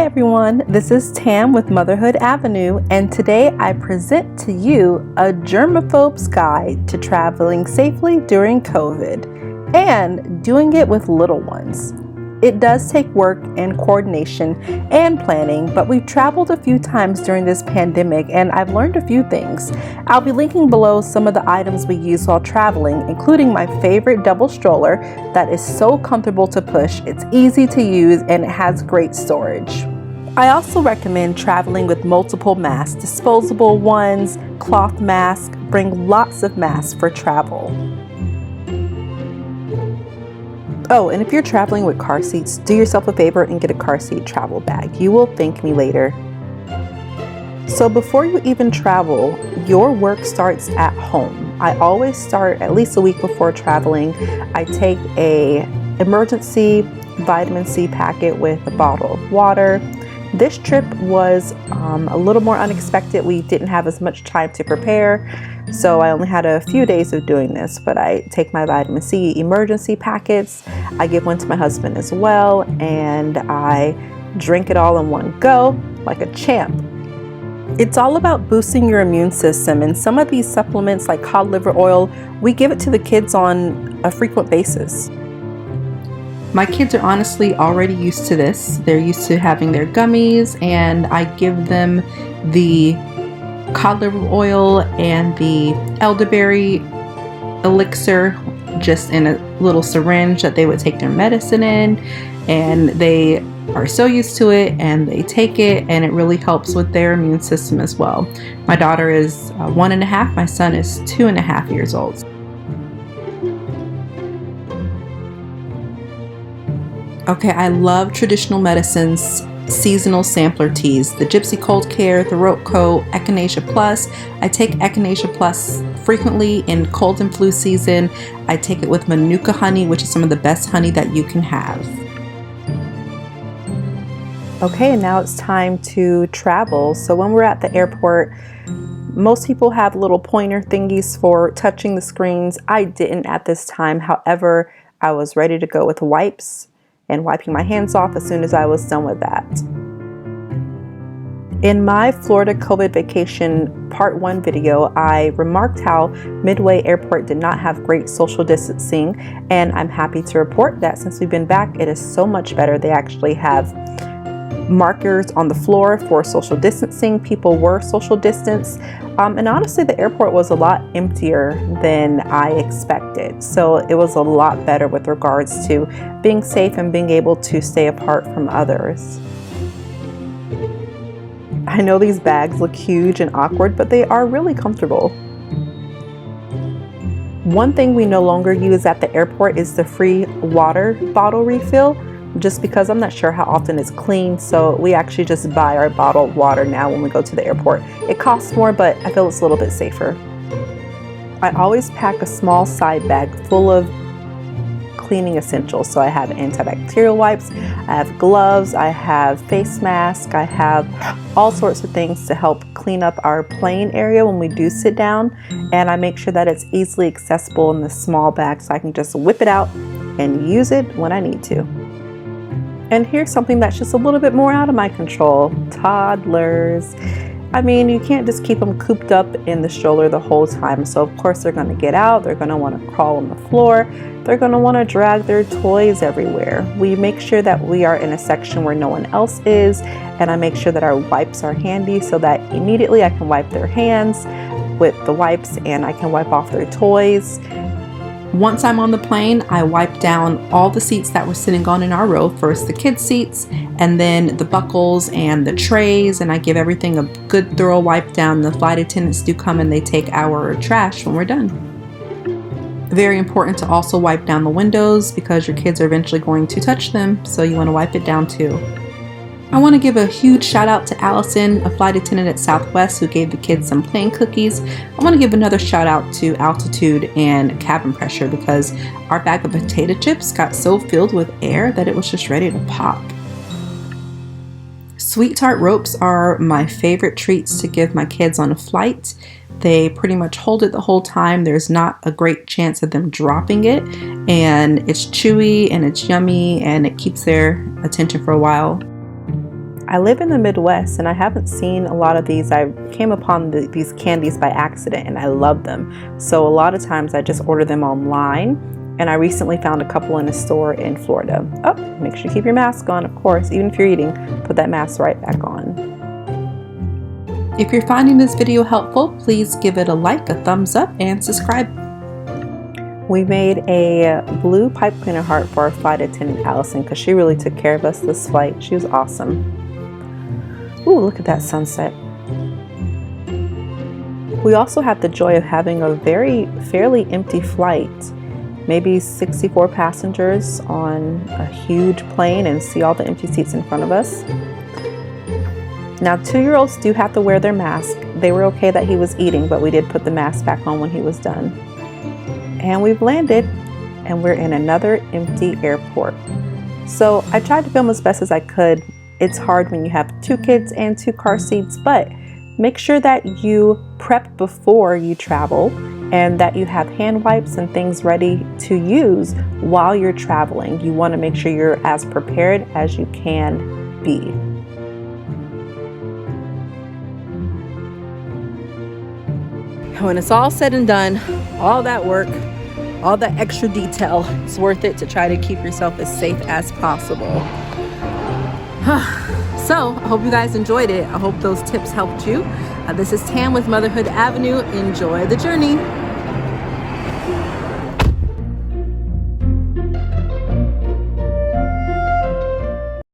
Hi everyone, this is Tam with Motherhood Avenue, and today I present to you a Germaphobes guide to traveling safely during COVID and doing it with little ones. It does take work and coordination and planning, but we've traveled a few times during this pandemic and I've learned a few things. I'll be linking below some of the items we use while traveling, including my favorite double stroller that is so comfortable to push, it's easy to use, and it has great storage. I also recommend traveling with multiple masks, disposable ones, cloth masks. Bring lots of masks for travel. Oh, and if you're traveling with car seats, do yourself a favor and get a car seat travel bag. You will thank me later. So before you even travel, your work starts at home. I always start at least a week before traveling. I take an emergency vitamin C packet with a bottle of water. This trip was a little more unexpected. We didn't have as much time to prepare, so I only had a few days of doing this, but I take my vitamin C emergency packets. I give one to my husband as well, and I drink it all in one go like a champ. It's all about boosting your immune system, and some of these supplements like cod liver oil, we give it to the kids on a frequent basis. My kids are honestly already used to this. They're used to having their gummies, and I give them the cod liver oil and the elderberry elixir just in a little syringe that they would take their medicine in, and they are so used to it and they take it, and it really helps with their immune system as well. My daughter is 1.5, my son is 2.5 years old. Okay, I love traditional medicines, seasonal sampler teas, the Gypsy Cold Care, the Roteco, Echinacea Plus. I take Echinacea Plus frequently in cold and flu season. I take it with Manuka honey, which is some of the best honey that you can have. Okay, and now it's time to travel. So when we're at the airport, most people have little pointer thingies for touching the screens. I didn't at this time. However, I was ready to go with wipes and wiping my hands off as soon as I was done with that. In my Florida COVID vacation part 1 video, I remarked how Midway Airport did not have great social distancing, and I'm happy to report that since we've been back, it is so much better. They actually have markers on the floor for social distancing. People were social distance, and honestly the airport was a lot emptier than I expected, so it was a lot better with regards to being safe and being able to stay apart from others. I know these bags look huge and awkward, but they are really comfortable. One thing we no longer use at the airport is the free water bottle refill, just because I'm not sure how often it's cleaned, so we actually just buy our bottled water now when we go to the airport. It costs more, but I feel it's a little bit safer. I always pack a small side bag full of cleaning essentials. So I have antibacterial wipes, I have gloves, I have face masks, I have all sorts of things to help clean up our plane area when we do sit down, and I make sure that it's easily accessible in this small bag so I can just whip it out and use it when I need to. And here's something that's just a little bit more out of my control: toddlers. I mean, you can't just keep them cooped up in the stroller the whole time. So of course they're going to get out, they're going to want to crawl on the floor, they're going to want to drag their toys everywhere. We make sure that we are in a section where no one else is, and I make sure that our wipes are handy so that immediately I can wipe their hands with the wipes and I can wipe off their toys. Once I'm on the plane, I wipe down all the seats that we're sitting on in our row. First the kids' seats, and then the buckles and the trays, and I give everything a good thorough wipe down. The flight attendants do come and they take our trash when we're done. Very important to also wipe down the windows because your kids are eventually going to touch them, so you want to wipe it down too. I want to give a huge shout out to Allison, a flight attendant at Southwest, who gave the kids some plane cookies. I want to give another shout out to Altitude and Cabin Pressure because our bag of potato chips got so filled with air that it was just ready to pop. Sweet Tart ropes are my favorite treats to give my kids on a flight. They pretty much hold it the whole time. There's not a great chance of them dropping it, and it's chewy and it's yummy and it keeps their attention for a while. I live in the Midwest and I haven't seen a lot of these. I came upon these candies by accident and I love them. So a lot of times I just order them online, and I recently found a couple in a store in Florida. Oh, make sure you keep your mask on, of course. Even if you're eating, put that mask right back on. If you're finding this video helpful, please give it a like, a thumbs up, and subscribe. We made a blue pipe cleaner heart for our flight attendant, Allison, because she really took care of us this flight. She was awesome. Ooh, look at that sunset. We also had the joy of having a fairly empty flight. Maybe 64 passengers on a huge plane, and see all the empty seats in front of us. Now, 2-year-olds do have to wear their mask. They were okay that he was eating, but we did put the mask back on when he was done. And we've landed, and we're in another empty airport. So I tried to film as best as I could. It's hard when you have 2 kids and 2 car seats, but make sure that you prep before you travel and that you have hand wipes and things ready to use while you're traveling. You want to make sure you're as prepared as you can be. When it's all said and done, all that work, all that extra detail, it's worth it to try to keep yourself as safe as possible. So I hope you guys enjoyed it. I hope those tips helped you. This is Tam with Motherhood Avenue. Enjoy the journey.